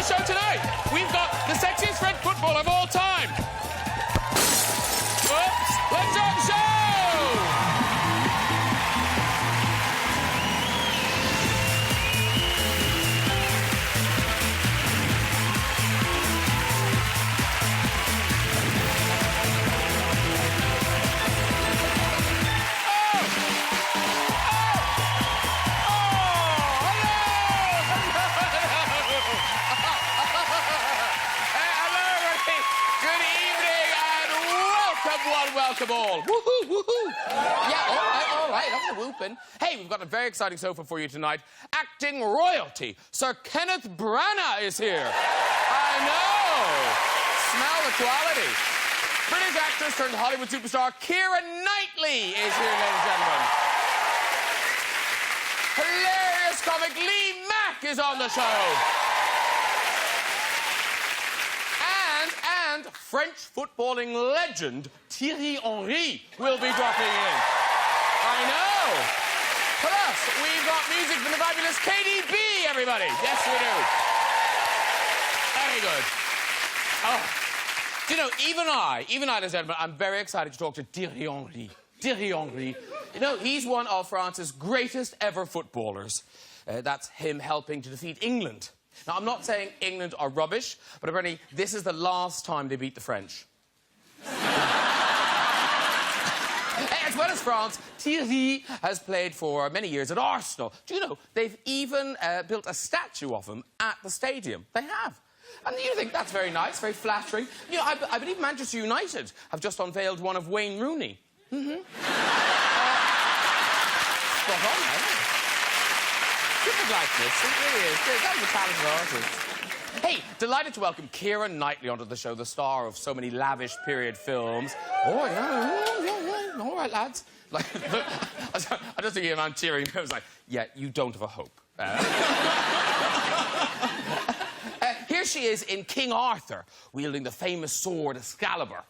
the show tonight, we've got the sexiest French football of all time. Oops, let's start the show! Welcome all. Woohoo, woohoo. Yeah, all right, I'm whooping. Hey, we've got a very exciting sofa for you tonight. Acting royalty. Sir Kenneth Branagh is here. I know. Smell the quality. British actress turned Hollywood superstar Keira Knightley is here, ladies and gentlemen. Hilarious comic Lee Mack is on the show. And French footballing legend Thierry Henry will be dropping in. I know. Plus, we've got music from the fabulous KDB, everybody. Yes, we do. Very good. Oh, do you know, even I, ladies and gentlemen, I'm very excited to talk to Thierry Henry. Thierry Henry. You know, he's one of France's greatest ever footballers. That's him helping to defeat England. Now, I'm not saying England are rubbish, but apparently this is the last time they beat the French. As well as France, Thierry has played for many years at Arsenal. Do you know, they've even built a statue of him at the stadium. They have. And you think that's very nice, very flattering. You know, I believe Manchester United have just unveiled one of Wayne Rooney. Spot on, eh? Super likeness, it really is. That was a talented artist. Hey, delighted to welcome Keira Knightley onto the show, the star of so many lavish period films. Oh, yeah. All right, lads. Like, I just think I'm cheering. I was like, yeah, you don't have a hope. Here she is in King Arthur, wielding the famous sword Excalibur.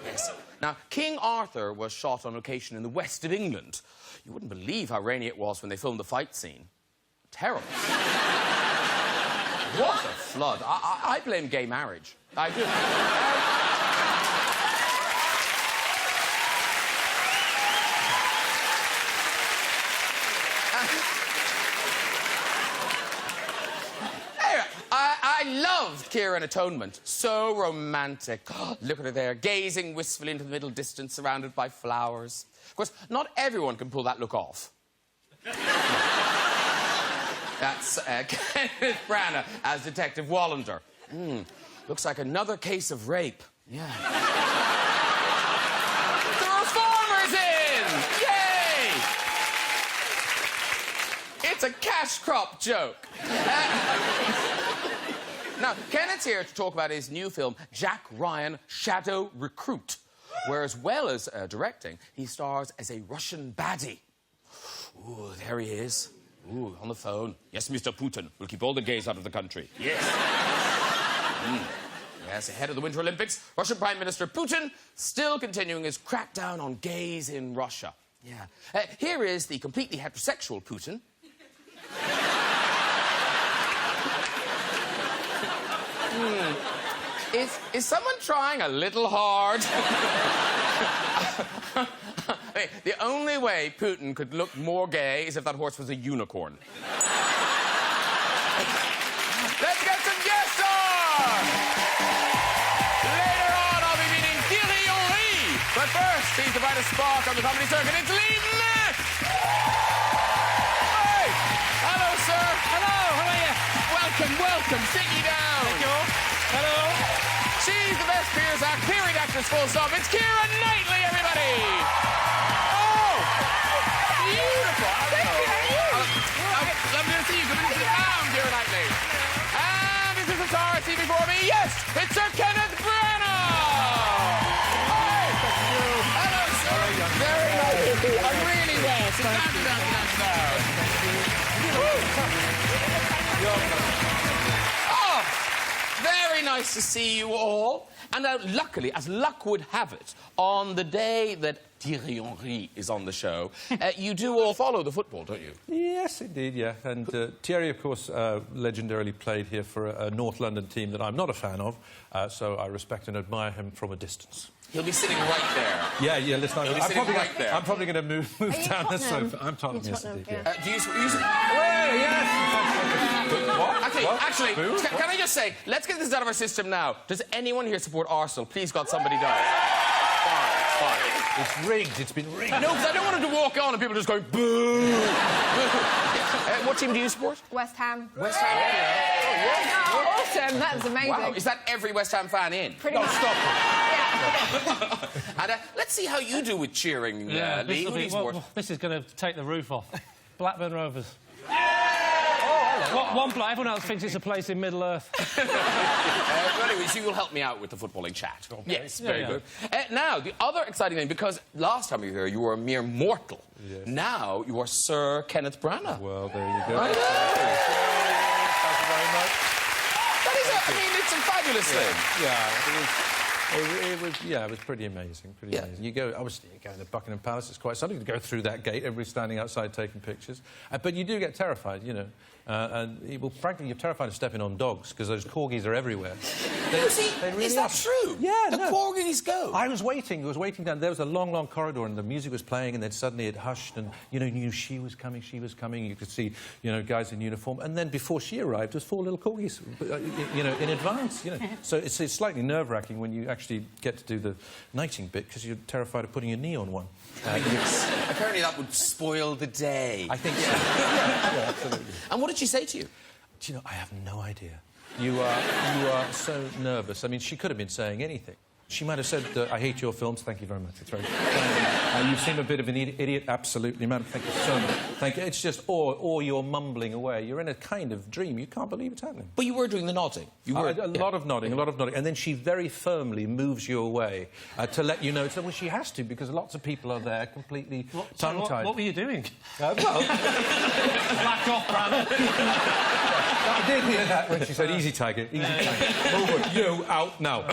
Yes. Now, King Arthur was shot on location in the west of England. You wouldn't believe how rainy it was when they filmed the fight scene. Terrible. What a flood. I blame gay marriage. I do. I loved Keira in Atonement. So romantic. Look at her there, gazing wistfully into the middle distance, surrounded by flowers. Of course, not everyone can pull that look off. That's Kenneth Branagh as Detective Wallander. Looks like another case of rape. Yeah. The Reformer's in! Yay! It's a cash crop joke. Now, Kenneth's here to talk about his new film, Jack Ryan, Shadow Recruit, where, as well as directing, he stars as a Russian baddie. Ooh, there he is. Ooh, on the phone. Yes, Mr. Putin. We'll keep all the gays out of the country. Yes. Yes, ahead of the Winter Olympics, Russian Prime Minister Putin still continuing his crackdown on gays in Russia. Yeah. Here is the completely heterosexual Putin. Is someone trying a little hard? The only way Putin could look more gay is if that horse was a unicorn. Let's get some guests on! Later on, I'll be meeting Thierry Henry. But first, he's the brightest spark on the comedy circuit. It's Lee Mack! Hey! Hello, sir. Hello, how are you? Welcome. Sit you down. Thank you. Hello. She's the best period actress, full stop. It's Keira Knightley, everybody! Oh! Beautiful. Lovely to see you. Come in and sit down, Keira Knightley. And this is the star I see before me. Yes, it's Sir Kenneth Branagh! Hi! Hello, sir. Very nice to see you. I'm really well. Sit down. Oh! Very nice nice to see you all. And now, luckily, as luck would have it, on the day that Thierry Henry is on the show, you do all follow the football, don't you? Yes, indeed, yeah. And Thierry, of course, legendarily played here for a North London team that I'm not a fan of, so I respect and admire him from a distance. He'll be sitting right there. Yeah, listen, I'm probably going to move down the sofa. I'm Tottenham, yes, indeed, yeah. Do you... yes! What? Actually, can I just say, let's get this out of our system now. Does anyone here support Arsenal? Please, God, somebody does. Fine. It's rigged. It's been rigged. No, because I don't want him to walk on and people just going, boo! What team do you support? West Ham. West Ham. Oh, awesome. That was amazing. Wow, is that every West Ham fan in? Pretty much. Stop it. Yeah. And let's see how you do with cheering, Lee. Who do you support? This is going to take the roof off. Blackburn Rovers. One bloke, everyone else thinks it's a place in Middle-earth. Anyway, so you'll help me out with the footballing chat. Okay. Yes, very good. Now, the other exciting thing, because last time you were here, you were a mere mortal. Yes. Now you are Sir Kenneth Branagh. Well, there you go. I know. Thank you very much. That is, I mean, it's a fabulous thing. Yeah, it was pretty amazing. Amazing. You go, obviously, you go to Buckingham Palace. It's quite something to go through that gate. Everybody's standing outside taking pictures, but you do get terrified, you know. Well, frankly, you're terrified of stepping on dogs because those corgis are everywhere. Is that true? Yeah, the corgis go. I was waiting down. There was a long, long corridor, and the music was playing, and then suddenly it hushed, and you knew she was coming. You could see, guys in uniform, and then before she arrived, there was 4 little corgis, in advance. So it's slightly nerve-wracking when you actually get to do the knighting bit because you're terrified of putting your knee on one. Apparently, that would spoil the day. I think so. yeah, absolutely. And what did she say to you? Do you know, I have no idea. You are so nervous. I mean, she could have been saying anything. She might have said, I hate your films, thank you very much. It's very you seem a bit of an idiot, absolutely, madam, thank you so much. Thank you. It's just, or you're mumbling away. You're in a kind of dream. You can't believe it's happening. But you were doing the nodding. You were... a lot of nodding. And then she very firmly moves you away to let you know. So, well, she has to, because lots of people are there completely tongue-tied. What were you doing? Well... Black off, Brandon. I did hear that when she said, easy, tiger, easy, tiger. Over, you, out now.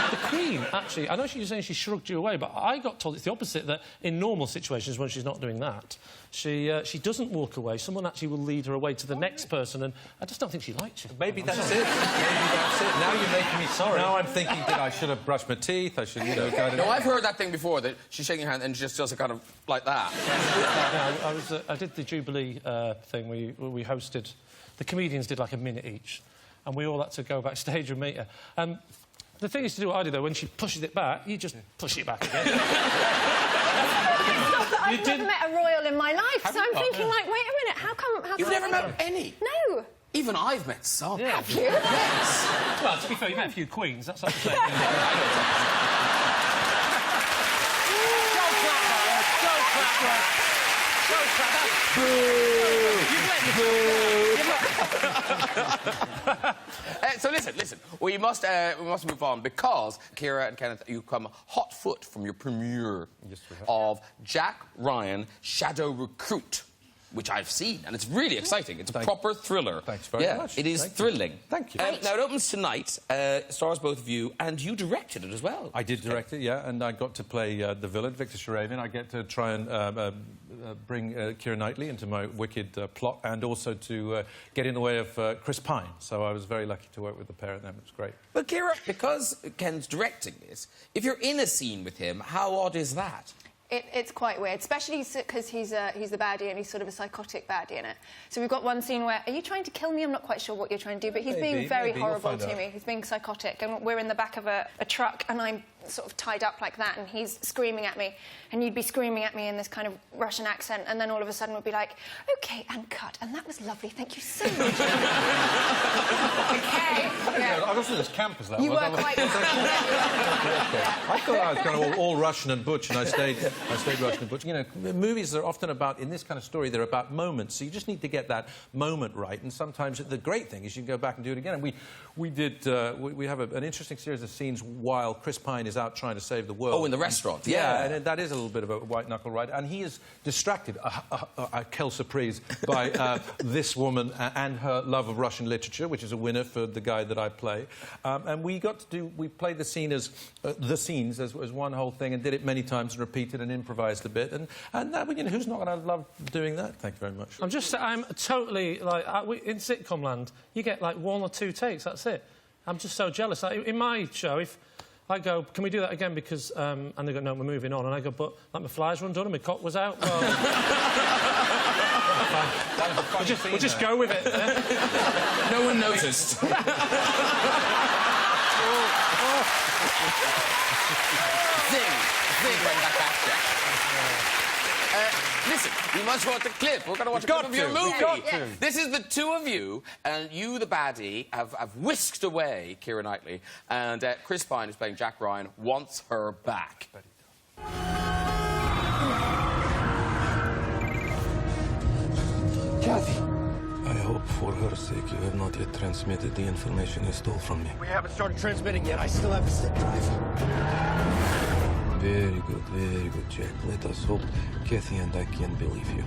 The Queen, actually, I know she was saying she shrugged you away, but I got told it's the opposite, that in normal situations when she's not doing that, she doesn't walk away. Someone actually will lead her away to the next person, and I just don't think she likes you. Maybe that's it. Now you're making me sorry. Now I'm thinking that I should have brushed my teeth, I should, No, I've heard that thing before, that she's shaking your hand and she just does it kind of like that. I did the Jubilee thing where we hosted... The comedians did like a minute each, and we all had to go backstage and meet her. The thing is to do what I do, though, when she pushes it back, you just push it back again. I've never met a royal in my life, so I'm thinking, like, wait a minute, how come... You've never met any? No. Even I've met some. Yeah. Have you? Yes. Well, to be fair, you met a few queens, that's what I'm saying. So listen. We must move on because Ciara and Kenneth, you come hot foot from your premiere of Jack Ryan Shadow Recruit, which I've seen, and it's really exciting. It's a proper thriller. Thanks very much. It is thrilling. Thank you. Now, it opens tonight, stars both of you, and you directed it as well. I did direct it, yeah, and I got to play the villain, Victor Sharavian. I get to try and bring Keira Knightley into my wicked plot, and also to get in the way of Chris Pine. So I was very lucky to work with the pair of them. It was great. But Ciara, because Ken's directing this, if you're in a scene with him, how odd is that? It's quite weird, especially because he's the baddie and he's sort of a psychotic baddie in it. So we've got one scene where, are you trying to kill me? I'm not quite sure what you're trying to do, but he's being very horrible to me. He's being psychotic, and we're in the back of a truck, and I'm sort of tied up like that, and he's screaming at me, and you'd be screaming at me in this kind of Russian accent, and then all of a sudden we'd be like, OK, and cut, and that was lovely, thank you so much. OK. Yeah. I wasn't as camp as that. You were quite... I thought I was kind of all Russian and butch, and I stayed Russian and butch. You know, movies are often about, in this kind of story, they're about moments, so you just need to get that moment right, and sometimes the great thing is you can go back and do it again. And we have an interesting series of scenes while Chris Pine is out trying to save the world. Oh, in the restaurant, yeah. And that is a little bit of a white-knuckle ride. And he is distracted, quelle surprise, by this woman and her love of Russian literature, which is a winner for the guy that I play. And we played the scene as scenes as one whole thing and did it many times and repeated and improvised a bit. And that, you know, who's not going to love doing that? Thank you very much. I'm totally, like, in sitcom land, you get, like, 1 or 2 takes, that's it. I'm just so jealous. Like, in my show, if I go, can we do that again because... and they go, no, we're moving on. And I go, but, like, my flies run done and my cock was out. Well, we'll just go with it. No one noticed. Zing right back at you. Listen, we must watch a clip. We're going to watch a clip of your movie. This is the two of you, and you, the baddie, have whisked away Keira Knightley, and Chris Pine, who's playing Jack Ryan, wants her back. Kathy! I hope for her sake you have not yet transmitted the information you stole from me. We haven't started transmitting yet. I still have the zip drive. Very good, Jack. Let us hope Kathy and I can believe you.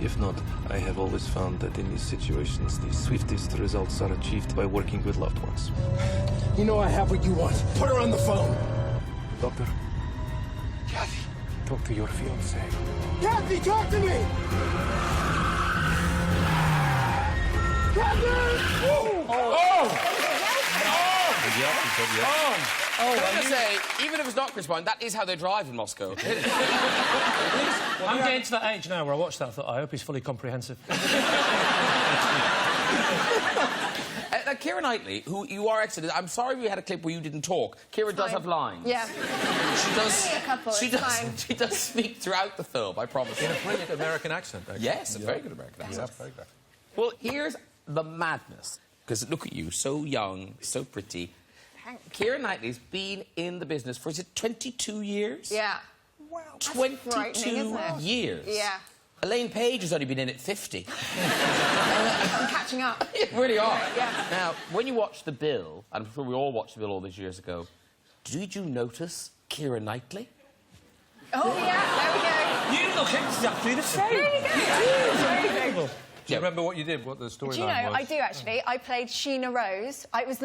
If not, I have always found that in these situations, the swiftest results are achieved by working with loved ones. You know I have what you want. Put her on the phone. Doctor, Kathy. talk to your fiancée. Kathy, talk to me! Kathy! I'm going to say, even if it's not Chris Pine, that is how they drive in Moscow. I'm getting to that age now where I watched that, I thought, I hope he's fully comprehensive. Now, Keira Knightley, who you are excellent. I'm sorry we had a clip where you didn't talk. Keira does have lines. Yeah. She does. Only a couple, She it's does. fine. She does speak throughout the film. I promise. In a brilliant American accent, actually. Yes, a very good American accent. Yeah, very good. Well, here's the madness. Because look at you, so young, so pretty. Keira Knightley's been in the business for, is it 22 years? Yeah. Wow. That's 22 frightening, isn't it? years. Yeah. Elaine Page has only been in it 50. I'm catching up. You really are. Yeah. Now, when you watch The Bill, and I'm sure we all watched The Bill all these years ago, did you notice Keira Knightley? Oh, yeah, there we go. You look exactly the same. There you go. Unbelievable. Do you remember what you did, what the storyline was? Do you know, I do actually. I played Sheena Rose. It was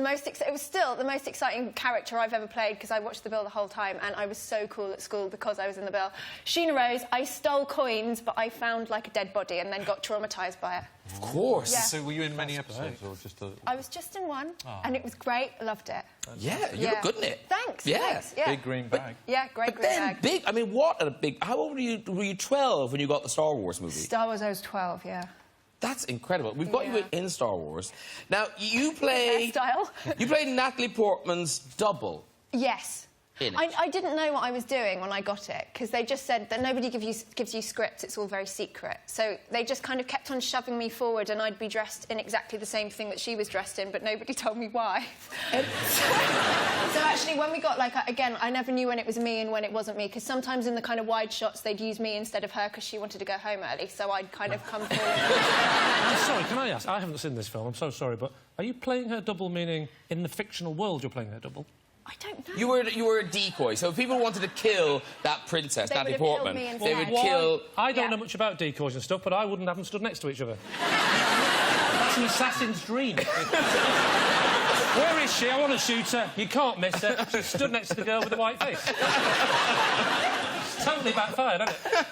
still the most exciting character I've ever played because I watched The Bill the whole time and I was so cool at school because I was in The Bill. Sheena Rose, I stole coins, but I found, like, a dead body and then got traumatised by it. Of course. Yeah. So were you in many episodes or just a... I was just in one and it was great. I loved it. Yeah, you look good in it. Thanks. Yeah. Thanks, yeah. Big green bag. Yeah, great But green then bag. big, I mean, what a big... How old were you? Were you 12 when you got the Star Wars movie? Star Wars, I was 12, yeah. That's incredible. We've got you Yeah. in Star Wars. Now, you play... Hairstyle. You played Natalie Portman's double. Yes. In it. I didn't know what I was doing when I got it, because they just said that nobody gives you scripts, it's all very secret. So they just kind of kept on shoving me forward and I'd be dressed in exactly the same thing that she was dressed in, but nobody told me why. So actually, when we got, like, again, I never knew when it was me and when it wasn't me, because sometimes in the kind of wide shots they'd use me instead of her because she wanted to go home early, so I'd kind of come forward. I'm sorry, can I ask? I haven't seen this film, I'm so sorry, but are you playing her double, meaning in the fictional world you're playing her double? I don't know. You were a decoy, so if people wanted to kill that princess, They Natalie would have killed Portman, me they instead. would kill... I don't Yeah. know much about decoys and stuff, but I wouldn't have them stood next to each other. That's an assassin's dream. Where is she? I want to shoot her. You can't miss her. She stood next to the girl with the white face. It's totally backfired, hasn't it?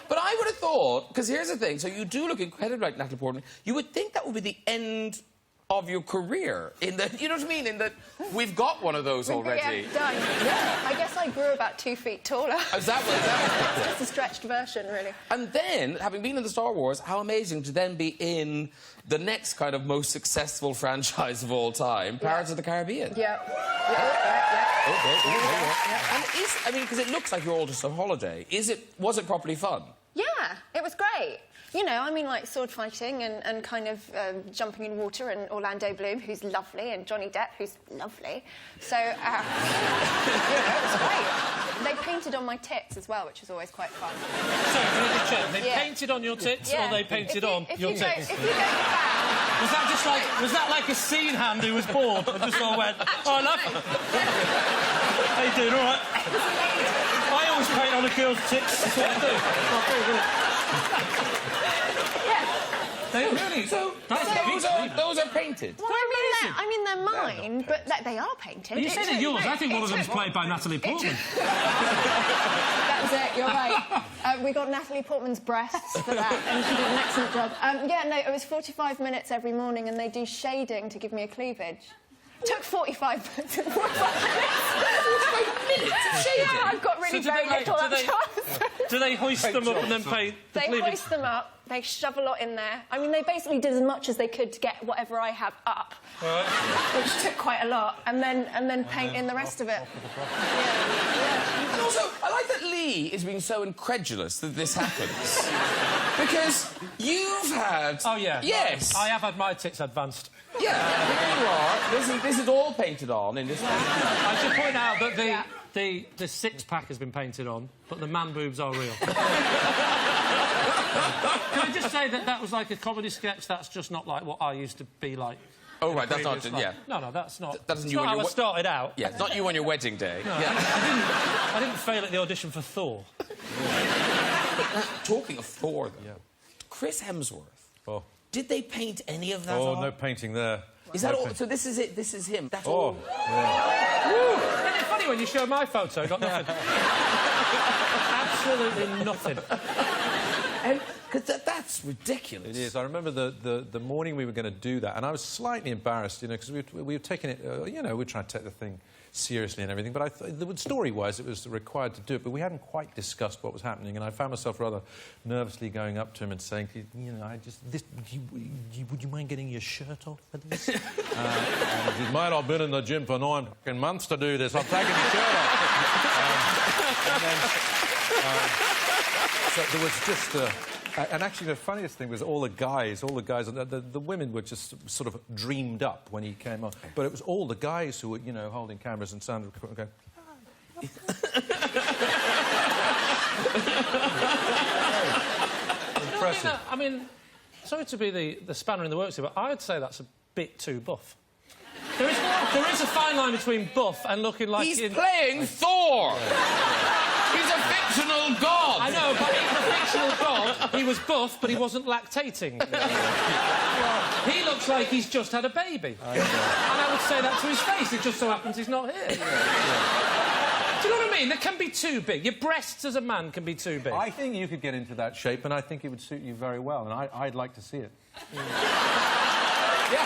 But I would have thought, because here's the thing, so you do look incredibly like Natalie Portman, you would think that would be the end of your career, in that, you know what I mean, in that we've got one of those already. Yeah, done. Yeah. I guess I grew about 2 feet taller. Is that what It's just a stretched version, really. And then, having been in the Star Wars, how amazing to then be in the next kind of most successful franchise of all time, Pirates of the Caribbean. Yeah. And I mean, because it looks like you're all just on holiday. Was it properly fun? Yeah, it was great. You know, I mean, like sword fighting and kind of jumping in water, and Orlando Bloom, who's lovely, and Johnny Depp, who's lovely. So, it was great. They painted on my tits as well, which was always quite fun. So, can I just check? They painted on your tits, or they painted on your tits? If you go back... Was that just like... Was that like a scene hand who was bored and just all went, oh, I love it? How you doing? All right? I always paint on a girl's tits. That's what I do. Oh, very good. They really... So those are painted? Well, I mean, they're mine, but they are painted. You said they're yours. I think one of them's played by Natalie Portman. That's it, you're right. We got Natalie Portman's breasts for that, and she did an excellent job. Yeah, no, it was 45 minutes every morning, and they do shading to give me a cleavage. It took 45 minutes. 45 minutes of shading? Yeah, I've got really very little up top. Do they hoist them up and then paint the cleavage? They hoist them up, they shove a lot in there. I mean, they basically did as much as they could to get whatever I have up, which took quite a lot, and then paint in the rest of it. And also, I like that Lee is being so incredulous that this happens. Because you've had... Oh, yeah. Yes. I have had my tits advanced. Yeah, here you are. This is all painted on in this... I should point out that the six-pack has been painted on, but the man boobs are real. Can I just say that was like a comedy sketch? That's just not like what I used to be like. Oh, right, that's not... Like, yeah. No, that's not... That's not how I started out. Yeah, it's not you on your wedding day. No, yeah. I didn't fail at the audition for Thor. Talking of Thor, though, Chris Hemsworth. Oh. Did they paint any of that Oh, on? no painting there. Is that all? So this is it? This is him? That's Oh, all? yeah. Isn't it funny when you show my photo? Got nothing. Absolutely nothing. Because that's ridiculous. It is. I remember the morning we were going to do that, and I was slightly embarrassed, you know, because we were taking it, you know, we were trying to take the thing seriously and everything, but story-wise it was required to do it, but we hadn't quite discussed what was happening, and I found myself rather nervously going up to him and saying, you know, would you mind getting your shirt off for this? And he said, mate, I've been in the gym for 9 fucking months to do this. I'm taking your shirt off. So there was just... and actually, the funniest thing was all the guys, the women were just sort of dreamed up when he came on. But it was all the guys who were, you know, holding cameras and sound going... Impressive. I mean, sorry to be the spanner in the works here, but I'd say that's a bit too buff. There is a fine line between buff and looking like... He's playing Thor! He's a fictional god! I know, but he's a fictional god. He was buff, but he wasn't lactating. He looks like he's just had a baby. And I would say that to his face. It just so happens he's not here. Do you know what I mean? They can be too big. Your breasts as a man can be too big. I think you could get into that shape, and I think it would suit you very well, and I'd like to see it. Yeah.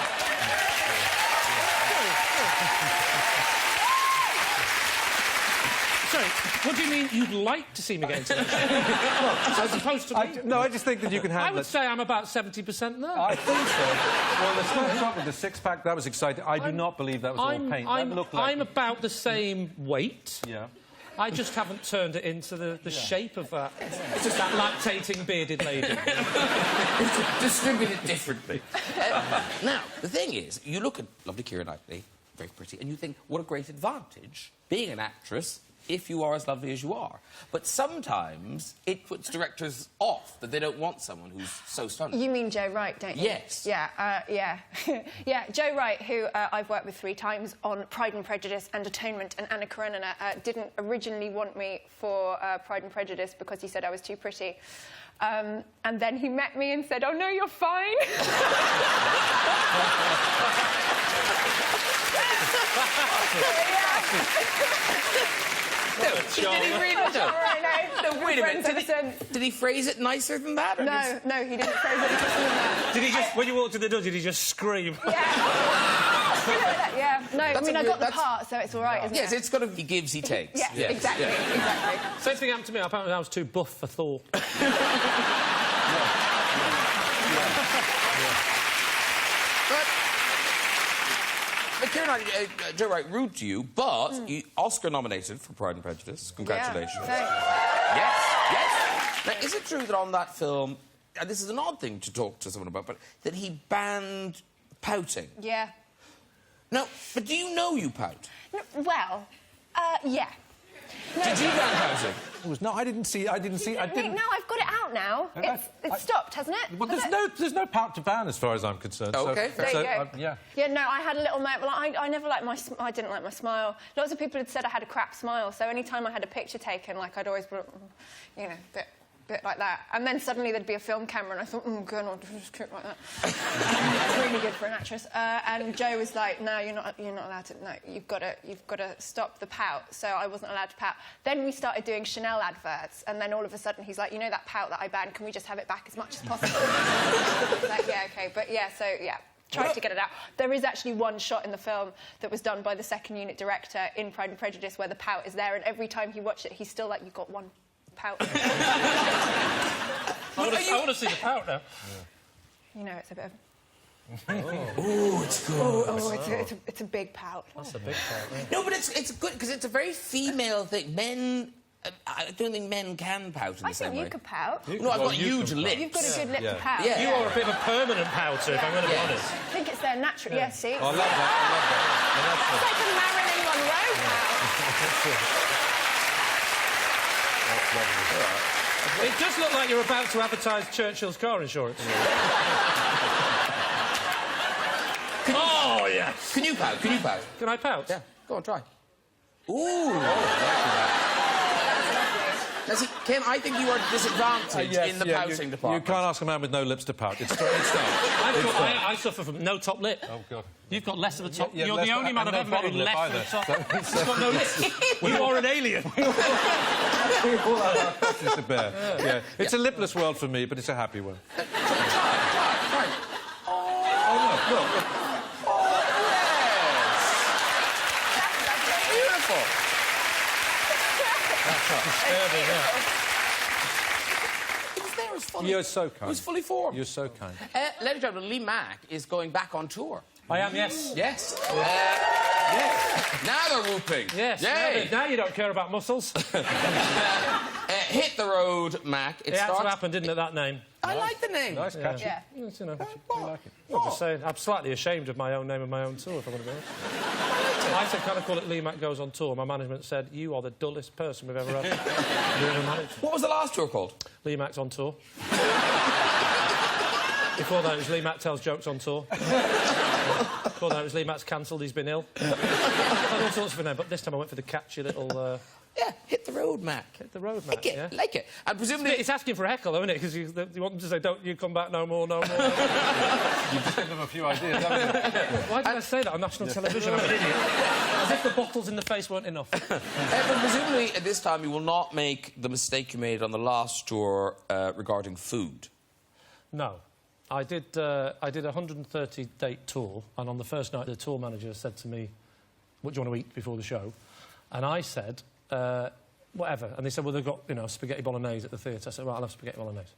Sorry, what do you mean you'd like to see me get into that shape? As opposed to me? No, I just think that you can handle it. I would say I'm about 70% there. I think so. Well, the snapshot with the six-pack, that was exciting. I do not believe that was all paint. That looked like... I'm about the same weight. Yeah. I just haven't turned it into the shape of that. It's just that lactating bearded lady. It's distributed differently. Now, the thing is, you look at lovely Keira Knightley, very pretty, and you think, what a great advantage, being an actress, if you are as lovely as you are. But sometimes it puts directors off, that they don't want someone who's so stunning. You mean Joe Wright, don't you? Yes. Yeah, yeah. Yeah, Joe Wright, who I've worked with 3 times on Pride and Prejudice and Atonement and Anna Karenina, didn't originally want me for Pride and Prejudice because he said I was too pretty. And then he met me and said, oh, no, you're fine. No, did he really? No, wait a minute. Did he phrase it nicer than that? No, he didn't phrase it nicer than that. Did he just, when you walked in the door, did he just scream? Yeah. Yeah. No, I mean, I got the part, so it's all right, isn't it? Yes, it's got to... He gives, he takes. Yes, exactly, exactly. Same thing happened to me. Apparently I was too buff for Thor. Keira Knightley, Joe Wright, rude to you, but you Oscar nominated for Pride and Prejudice. Congratulations. Yeah, Yes. Now, is it true that on that film this is an odd thing to talk to someone about, but that he banned pouting. Yeah. No, but do you know you pout? No, well, yeah. No, Did you ban pouting? No, I didn't see. No, I've got it out now. It's stopped, hasn't it? Well, there's no pout to ban as far as I'm concerned. Okay, so, there so, you go. yeah. Yeah, no, I had a little moment. Well, I never liked my. I didn't like my smile. Lots of people had said I had a crap smile. So any time I had a picture taken, like I'd always, you know, bit like that. And then suddenly there'd be a film camera, and I thought, God, I'll just keep like that. It's really good for an actress. And Joe was like, no, you're not allowed to. No, you've got to stop the pout. So I wasn't allowed to pout. Then we started doing Chanel adverts, and then all of a sudden he's like, you know that pout that I banned? Can we just have it back as much as possible? I was like, yeah, okay, but yeah, so yeah. Tried to get it out. There is actually one shot in the film that was done by the second unit director in Pride and Prejudice where the pout is there, and every time he watched it, he's still like, you've got one pout. I want to see the pout now. You know, it's a bit of... Oh, it's good. It's a big pout. That's a big pout, yeah. No, but it's good because it's a very female thing. Men, I don't think men can pout in the same way. I think you could pout. No, I've got huge lips. You've got a good lip to pout. Yeah. You are a bit of a permanent pouter, if I'm going to be honest. I think it's there naturally. Yeah, see? Oh, I love that. That's like a Marilyn Monroe pout. It does look like you're about to advertise Churchill's car insurance. Oh, yes. Can you pout? Can you pout? Can I pout? Yeah. Go on, try. Ooh. Now, see, Ken, I think you are disadvantaged in the pouting department. You can't ask a man with no lips to pout. It's tough. I suffer from no top lip. Oh, God. You've got less of a top... Yeah, you're the only man I've ever met with less of a top... He's got no lips. You are an alien. We all have our crosses to bear. Yeah. It's a lipless world for me, but it's a happy one. Try. Oh, no, look. Beautiful. Disturbing, yeah. It was there, it was fully... You're so kind. It was fully formed. You're so kind. Ladies and gentlemen, Lee Mack is going back on tour. I am, yes. Yes. Yes. Now they're whooping. Yes. Yay. Now you don't care about muscles. Hit the road, Mac. It had to happen, didn't it, that name? I like the name. Nice, catchy. Yeah. Yes, you know. I like it. I'm just saying, I'm slightly ashamed of my own name and my own tour, if I'm going to be honest. I said, can I call it Lee Mack Goes on Tour? My management said, you are the dullest person we've ever had. You're a manager. What was the last tour called? Lee Mack's on tour. Before that, it was Lee Mack Tells Jokes on Tour. Before that, it was Lee Mack's cancelled, he's been ill. Had all sorts of names, but this time I went for the catchy little... Yeah, Hit the Road, Mac. Hit the road, Mac, Like it, yeah. like it. And presumably... It's asking for a heckle, though, isn't it? Because you want them to say, don't you come back no more, no more. You've just given them a few ideas, haven't you? Why did I say that on national television? I'm an idiot. As if the bottles in the face weren't enough. But presumably, at this time, you will not make the mistake you made on the last tour regarding food. No. I did a 130-date tour, and on the first night, the tour manager said to me, what do you want to eat before the show? And I said, whatever. And they said, well, they've got, you know, spaghetti bolognese at the theatre. I said, right, I'll have spaghetti bolognese.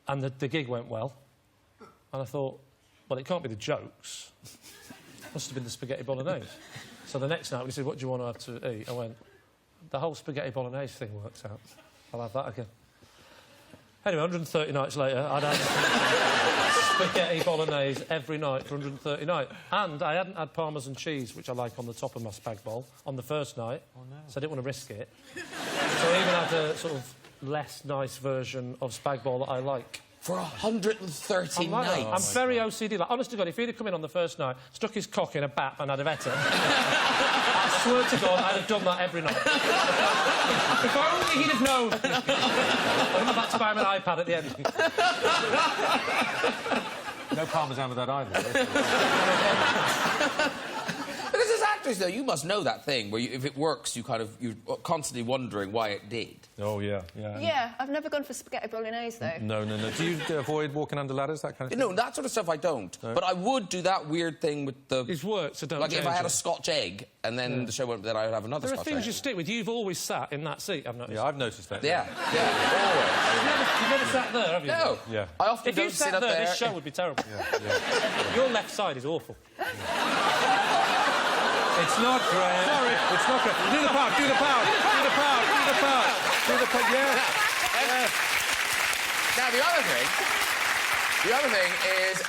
And the gig went well. And I thought, well, it can't be the jokes. Must have been the spaghetti bolognese. So the next night, when he said, what do you want to have to eat? I went, the whole spaghetti bolognese thing works out. I'll have that again. Anyway, 130 nights later, I'd had spaghetti bolognese every night for 130 nights. And I hadn't had parmesan cheese, which I like on the top of my spag bol, on the first night. Oh, no. So I didn't want to risk it. So I even had a sort of less nice version of spag bol that I like. For 130 nights? I'm very OCD. Like, honest to God, if he'd have come in on the first night, stuck his cock in a bat and had a vetter, I swear to God, I'd have done that every night. If only he'd have known. I wouldn't have had to buy him an iPad at the end. No parmesan with that either. Because as actors, though, you must know that thing where if it works, you're constantly wondering why it did. Oh, yeah, yeah. Yeah, I've never gone for spaghetti bolognese, though. No. Do you avoid walking under ladders, that kind of thing? No, that sort of stuff I don't. No. But I would do that weird thing with the... It's worked, so don't Like, if I had a it. Scotch egg, and then the show went, then I would have another Scotch egg. There are things you stick with. You've always sat in that seat, I've noticed. Yeah, I've noticed that. Yeah, always. You've never sat there, have you? No. Yeah. I often If you don't sit sat up there, there. this show would be terrible. Yeah. Your left side is awful. It's not great. Sorry. It's not great. Do the pout, do the pout, do the pout, do the pout, do the pout. Yes. Yes. Now, the other thing is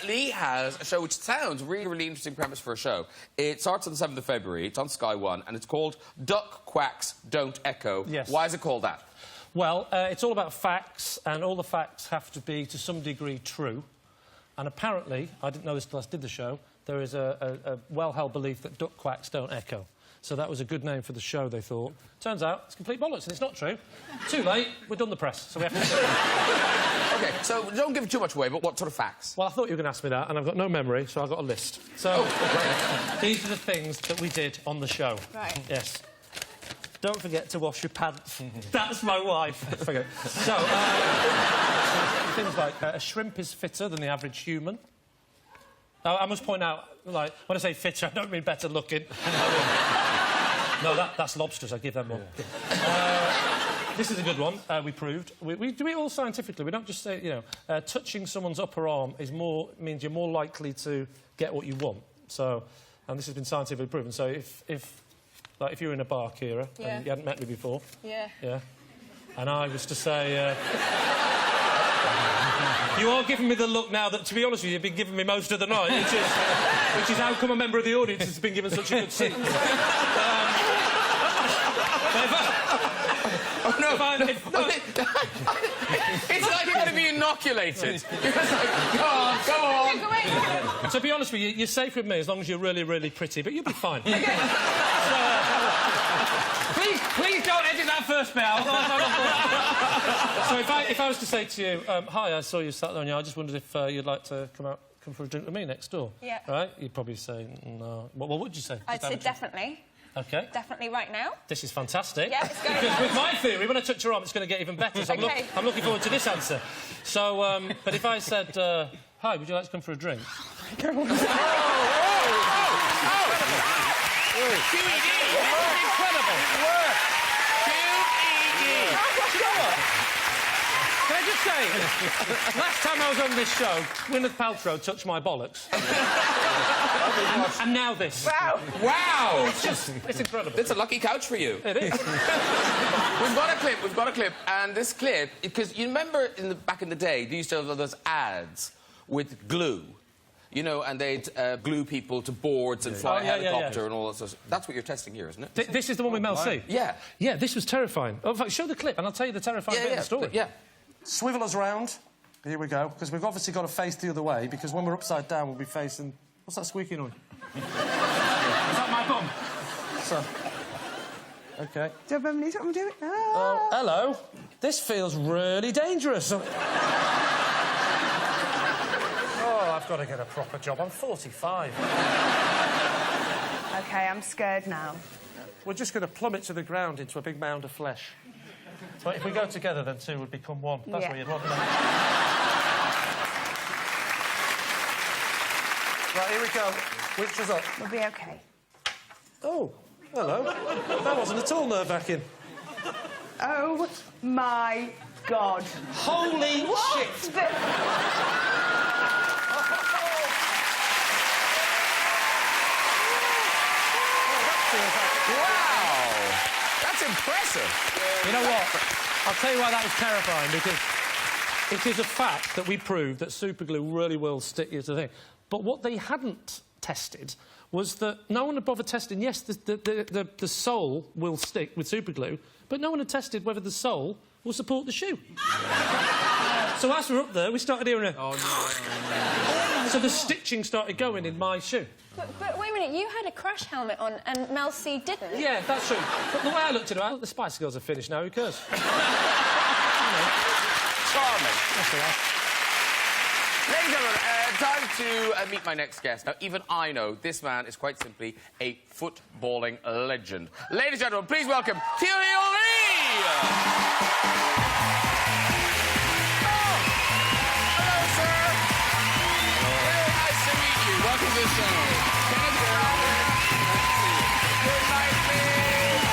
Lee has a show which sounds really, really interesting premise for a show. It starts on the 7th of February. It's on Sky One, and it's called Duck Quacks Don't Echo. Yes. Why is it called that? Well, it's all about facts, and all the facts have to be, to some degree, true. And apparently, I didn't know this till I did the show, there is a well-held belief that duck quacks don't echo. So that was a good name for the show, they thought. Turns out, it's complete bollocks, and it's not true. Too late, we're done the press, so we have to... OK, so don't give too much away, but what sort of facts? Well, I thought you were going to ask me that, and I've got no memory, so I've got a list. So, these are the things that we did on the show. Right. Yes. Don't forget to wash your pants. That's my wife. Forget. So, things like a shrimp is fitter than the average human. Now, I must point out, like, when I say fitter, I don't mean better looking. No, that's lobsters. I give them one. This is a good one. We proved. We do it all scientifically. We don't just say, you know, touching someone's upper arm means you're more likely to get what you want. So, and this has been scientifically proven. So if you were in a bar, Kira, and you hadn't met me before... Yeah. Yeah. And I was to say... you are giving me the look now that, to be honest with you, you've been giving me most of the night, which is how come a member of the audience has been given such a good seat. It's like you're going to be inoculated. You're just like, go on. To be honest with you, you're safe with me as long as you're really, really pretty, but you'll be fine. Please don't edit that first bit out. So if I was to say to you, hi, I saw you sat there on I just wondered if you'd like to come for a drink with me next door. Yeah. Right? You'd probably say no. What would you say? I'd say definitely. OK. Definitely right now. This is fantastic. Yeah, it's going because with my theory, when I touch your arm, it's going to get even better. So OK. I'm looking forward to this answer. So, but if I said, hi, would you like to come for a drink? QED! Incredible! QED! Can I just say, last time I was on this show, Gwyneth Paltrow touched my bollocks. and now this. Wow. Wow! It's incredible. It's a lucky couch for you. It is. We've got a clip, and this clip, because you remember back in the day, they used to have those ads with glue. You know, and they'd glue people to boards and fly a helicopter and all that sort of... That's what you're testing here, isn't it? This is the one with Mel C? Yeah. Yeah, this was terrifying. Oh, in fact, show the clip and I'll tell you the terrifying bit of the story. Yeah. Swivel us round. Here we go. Because we've obviously got to face the other way, because when we're upside down, we'll be facing... What's that squeaky noise? Is that my bum? So... OK. Do you remember what I'm doing? Oh, hello. This feels really dangerous. I've got to get a proper job. I'm 45. OK, I'm scared now. We're just going to plummet to the ground into a big mound of flesh. But if we go together, then two would become one. That's what you'd want, isn't it? Right, here we go. Which is up. We'll be OK. Oh, hello. That wasn't at all nerve-wracking. Oh, my God. Holy shit! Wow! That's impressive. You know what? I'll tell you why that was terrifying, because it is a fact that we proved that super glue really will stick you to the thing. But what they hadn't tested was that no one had bothered testing, yes, the sole will stick with super glue, but no one had tested whether the sole will support the shoe. So as we're up there, we started hearing a... Oh, no. So the stitching started going in my shoe. But wait a minute, you had a crash helmet on and Mel C didn't? Yeah, that's true. But the way I looked at it, the Spice Girls are finished now, who cares? Charming. That's all right. Ladies and gentlemen, time to meet my next guest. Now, even I know this man is quite simply a footballing legend. Ladies and gentlemen, please welcome Thierry Henry! Hello, sir. Very nice to meet you. Welcome to the show. Kenneth Robert. Good night, please.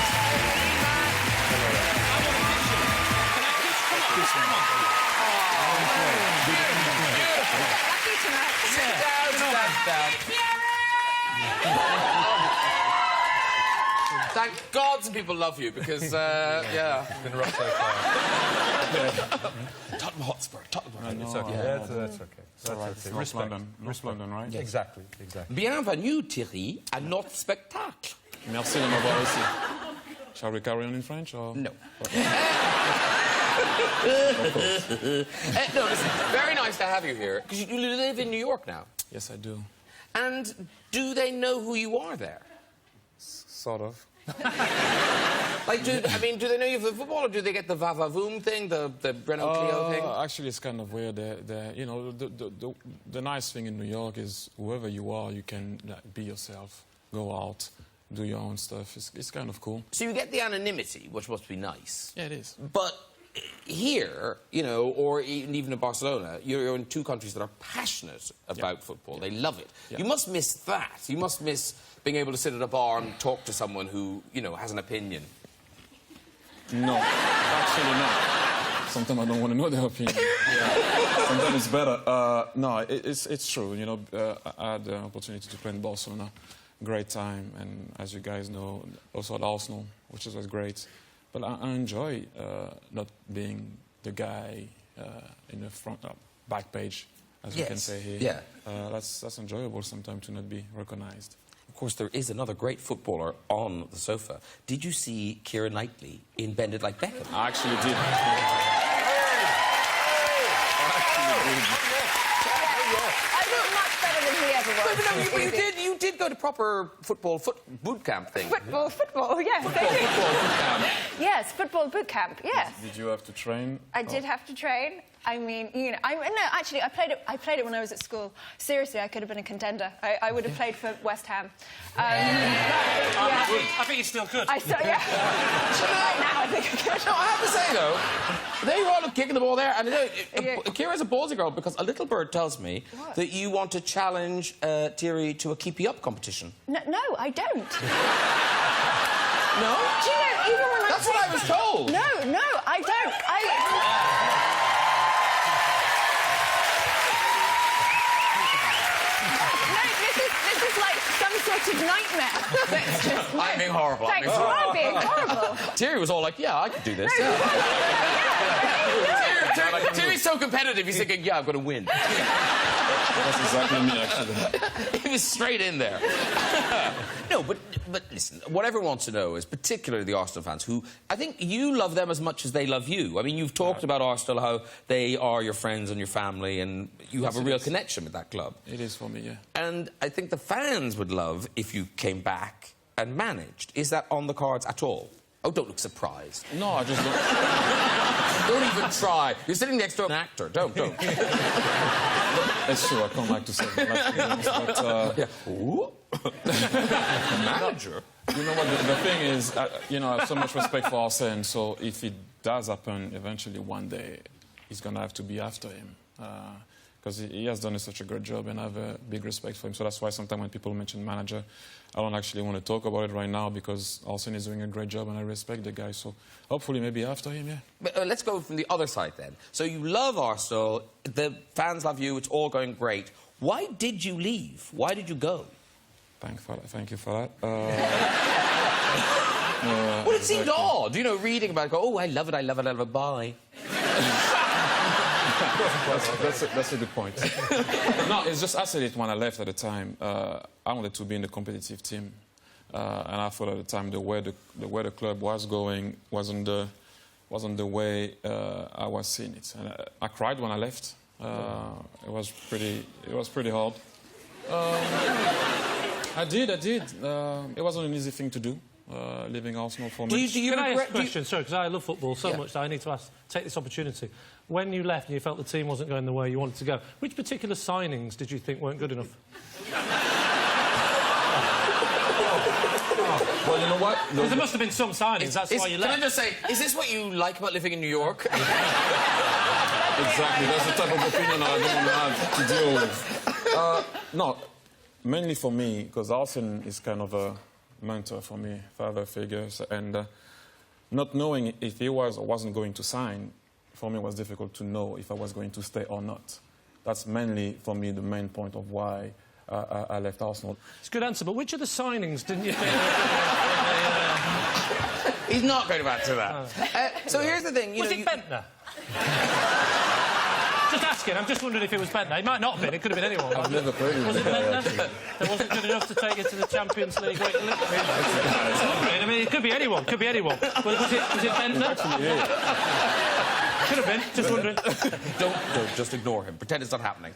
Come on. Lucky tonight. Sit down. Thank God some people love you, because, yeah. It's been rough so far. Tottenham Hotspur, Tottenham. It's okay. That's okay. That's all right. okay. North London. North London, right? Yeah. Exactly, exactly. Bienvenue, Thierry, à notre spectacle. Merci de m'avoir ici. Shall we carry on in French, or...? No. No, listen, very nice to have you here, because you live in New York now. Yes, I do. And do they know who you are there? Sort of. Like, do they know you for football, or do they get the va-va-voom thing, the Renault Clio thing? Actually, it's kind of weird. You know, the nice thing in New York is whoever you are, you can be yourself, go out, do your own stuff. It's kind of cool. So you get the anonymity, which must be nice. Yeah, it is. But here, you know, or even in Barcelona, you're in two countries that are passionate about football. They love it. Yeah. You must miss that. You must miss being able to sit at a bar and talk to someone who, you know, has an opinion. No, actually not. Sometimes I don't want to know their opinion. Sometimes it's better. No, it's true. You know, I had the opportunity to play in Barcelona. Great time, and as you guys know, also at Arsenal, which was great. But I enjoy not being the guy in the front, back page, as we can say here. Yeah. That's enjoyable sometimes to not be recognized. Of course, there is another great footballer on the sofa. Did you see Keira Knightley in Bend It Like Beckham? I actually did. I look much better than he ever was. No, you did go to proper football boot camp thing. Football, yes. Football boot camp. Yes, football boot camp, yes. Did you have to train? I did have to train. I mean, you know, actually, I played it when I was at school. Seriously, I could have been a contender. I would have played for West Ham. I think you still could. Right now, I think I could. No, I have to say, though, they were all kicking the ball there. And Keira's a ballsy girl, because a little bird tells me that you want to challenge Thierry to a keepy up competition. No, I don't. No? Do you know, even when That's what I was told. No, I don't. This is like some sort of nightmare. I'm being horrible. Thanks, I'm being horrible. Thierry was all like, yeah, I could do this. Thierry's so competitive, he's thinking, yeah, I'm going to win. That's exactly me, actually. He was straight in there. No, but listen, what everyone wants to know is, particularly the Arsenal fans, who I think you love them as much as they love you. I mean, you've talked about Arsenal, how they are your friends and your family, and you have a real connection with that club. It is for me, yeah. And I think the fans would love if you came back and managed. Is that on the cards at all? Oh, don't look surprised. No, I just don't... Don't even try. You're sitting next to an actor. Don't. It's true, I don't like to say that, but... Ooh. Manager. You know what, the thing is, you know, I have so much respect for Arsene, so if it does happen, eventually one day, he's going to have to be after him. Because he has done such a great job, and I have a big respect for him. So that's why sometimes when people mention manager, I don't actually want to talk about it right now, because Arsene is doing a great job, and I respect the guy. So hopefully maybe after him, yeah. But let's go from the other side then. So you love Arsenal, the fans love you, it's all going great. Why did you leave? Why did you go? Thank you for that. Well, it seemed odd, you know, reading about it, go, oh, I love it, bye. That's a good point. No, it's just I said it when I left at the time. I wanted to be in the competitive team, and I thought at the time the way the club was going wasn't the way I was seeing it. And I cried when I left. It was pretty hard. I did. It wasn't an easy thing to do. Leaving Arsenal for me. Can I ask a question? Sorry, because I love football so much that I need to take this opportunity. When you left and you felt the team wasn't going the way you wanted to go, which particular signings did you think weren't good enough? Well, you know what? There must have been some signings, that's why you left. Can I just say, is this what you like about living in New York? Exactly, that's the type of opinion I don't want to have to deal with. No, mainly for me, because Arsene is kind of a mentor for me, father figure, and not knowing if he was or wasn't going to sign, for me, it was difficult to know if I was going to stay or not. That's mainly, for me, the main point of why I left Arsenal. It's a good answer, but which of the signings didn't you... He's not going to answer that. So here's the thing, Was it Bentner? Just asking, I'm just wondering if it was Bentner. It might not have been, it could have been anyone. I've never played with Was it Bentner? Bentner. That wasn't good enough to take you to the Champions League. I mean, it could be anyone, Was it Bentner? Could have been, just wondering. Don't, just ignore him. Pretend it's not happening.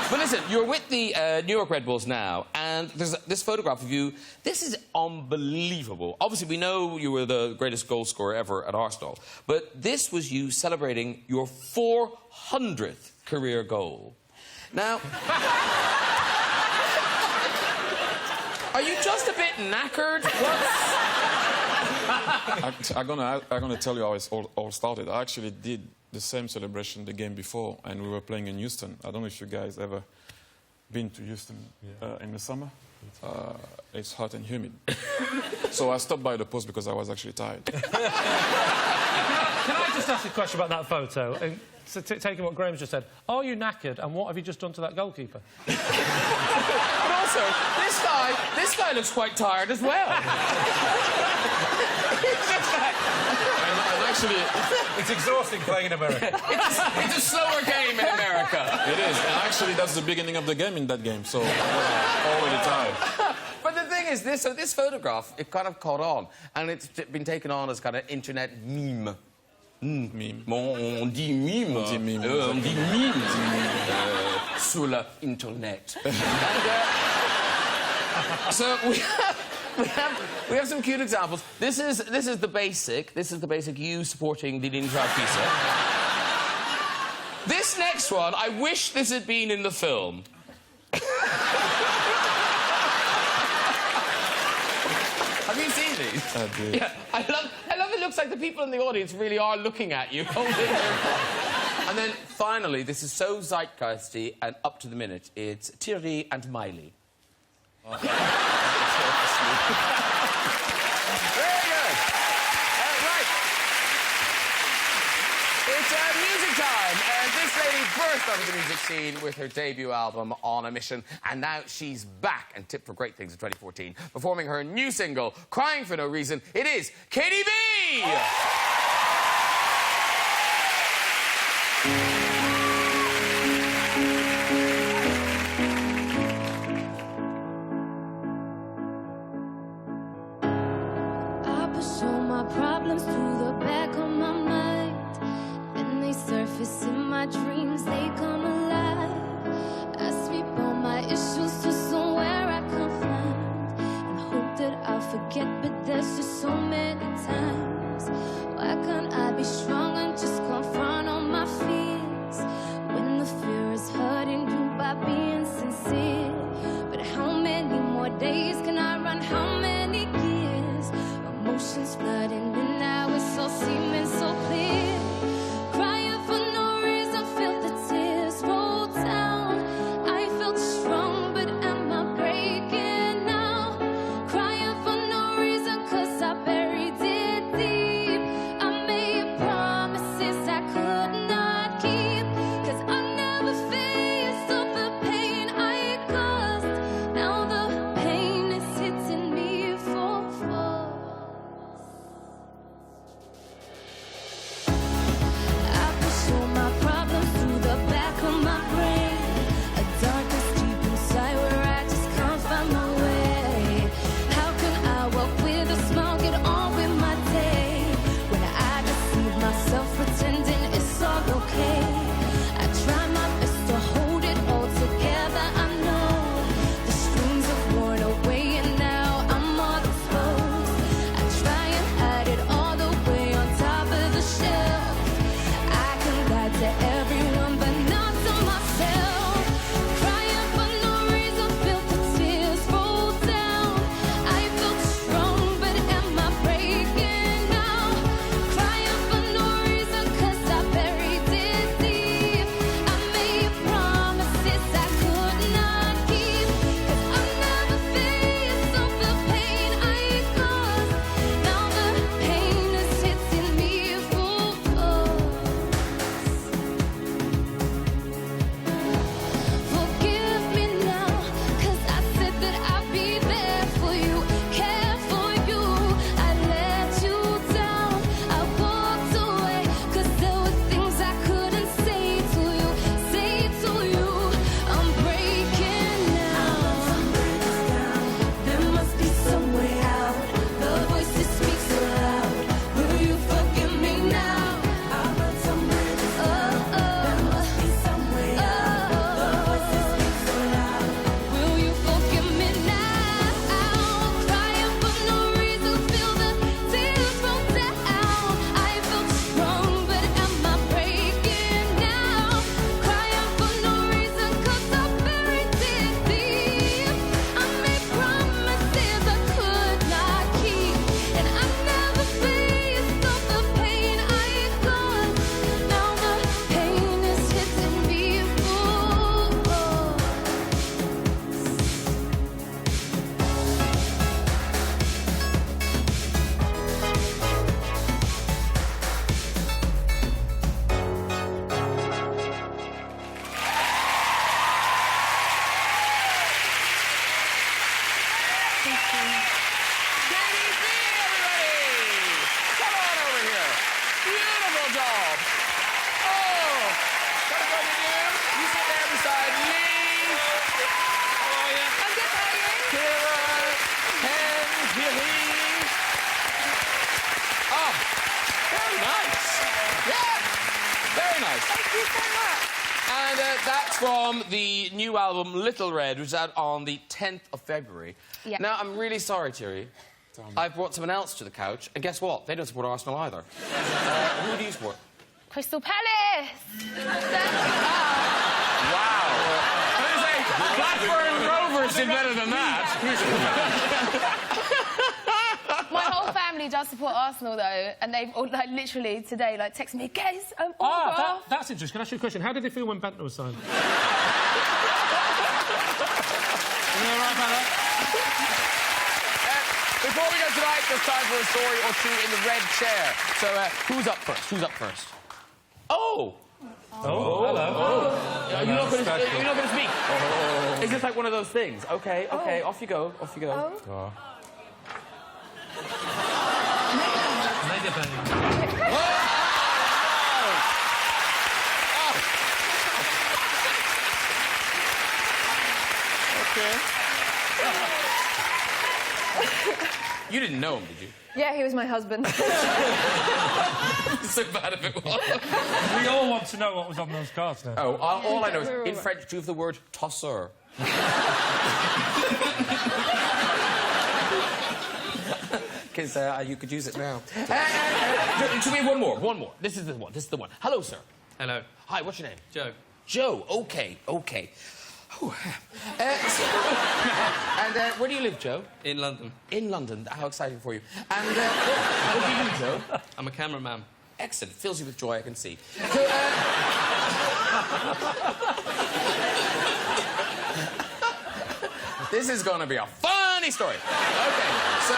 But listen, you're with the New York Red Bulls now, and there's this photograph of you. This is unbelievable. Obviously, we know you were the greatest goal scorer ever at Arsenal, but this was you celebrating your 400th career goal. Now... Are you just a bit knackered? I'm gonna tell you how it all started. I actually did the same celebration the game before, and we were playing in Houston. I don't know if you guys ever been to Houston in the summer. It's hot and humid. So I stopped by the post because I was actually tired. Can I just ask a question about that photo? And so taking what Graham's just said, are you knackered, and what have you just done to that goalkeeper? And also, this guy looks quite tired as well. And actually, It's exhausting playing in America. It's a slower game in America. it is. And actually, that's the beginning of the game in that game. So I was already tired. But the thing is, this photograph, it kind of caught on, and it's been taken on as kind of internet meme. Meme. On dit meme. On dit meme. On dit meme. Sur l'internet. So we have some cute examples. This is the basic. This is the basic you supporting the Ninja Pisa. This next one, I wish this had been in the film. Have you seen these? I did. Yeah, I love it. Looks like the people in the audience really are looking at you. And then finally, this is so zeitgeisty and up to the minute. It's Thierry and Miley. Very good. Right. It's music time. This lady burst onto the music scene with her debut album, On a Mission, and now she's back and tipped for great things in 2014, performing her new single, Crying for No Reason. It is Katie B! Problems to the back of my mind. When they surface in my dreams, they come alive. I sweep all my issues to somewhere I can't find, and hope that I'll forget, but there's just so many times. Why from the new album Little Red, which is out on the 10th of February. Yeah. Now, I'm really sorry, Thierry. I've brought someone else to the couch, and guess what? They don't support Arsenal either. Who do you support? Crystal Palace! Wow. Blackburn Rovers did better than that. My whole family does support Arsenal, though, and they've all, like, literally today, like, texted me, guys, autograph. That's interesting. Can I ask you a question? How did they feel when Bentner was signed? You all right about that? Before we go tonight, there's time for a story or two in the red chair. So, who's up first? Who's up first? Oh! Hello. You're not going to speak? Oh. Is this like one of those things? OK, off you go, off you go. Oh. Mega bang. OK. You didn't know him, did you? Yeah, he was my husband. So bad if it was. We all want to know what was on those cards now. Oh, all I know is, in French, do you have the word tosseur? Because you could use it now. Should we have one more? One more. This is the one. This is the one. Hello, sir. Hello. Hi, what's your name? Joe. Joe. OK. Whew. And where do you live, Joe? In London. In London. How exciting for you. And what do you do, Joe? I'm a cameraman. Excellent. Fills you with joy, I can see. This is going to be a funny story. OK, so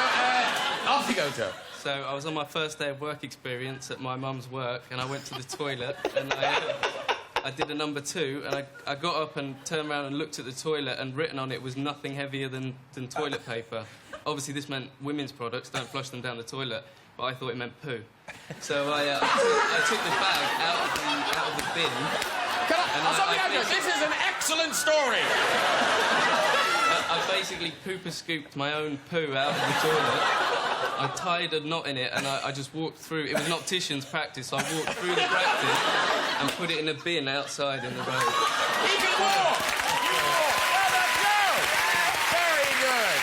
off you go, Joe. So I was on my first day of work experience at my mum's work, and I went to the toilet, and I did a number 2, and I got up and turned around and looked at the toilet, and written on it was nothing heavier than toilet paper. Obviously, this meant women's products, don't flush them down the toilet, but I thought it meant poo. So I took the bag out of the bin. This is an excellent story. I basically pooper-scooped my own poo out of the toilet. I tied a knot in it, and I just walked through. It was an optician's practice, so I walked through the practice and put it in a bin outside in the road. He can walk! Well done, Joe! Very good.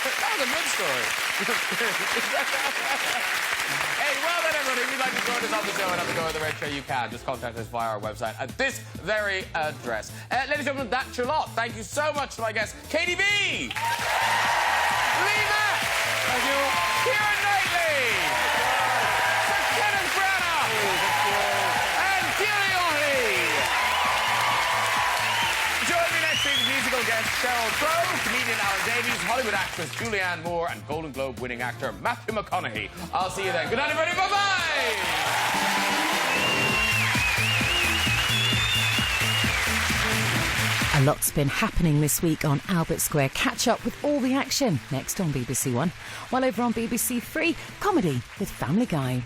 That was a good story. Hey, well done, everybody. If you'd like to join us on the show and have a go at the Red Show, you can. Just contact us via our website at this very address. Ladies and gentlemen, that's your lot. Thank you so much to my guests, Katie B. Lena. Thank you. Kieran Knightley. Sir Kenneth Branagh. And Thierry Henry. Join me next week with musical guest Sheryl Crow, comedian Alan Davies, Hollywood actress Julianne Moore, and Golden Globe winning actor Matthew McConaughey. I'll see you then. Good night, everybody. Bye-bye. A lot's been happening this week on Albert Square. Catch up with all the action next on BBC One. While over on BBC Three, comedy with Family Guy.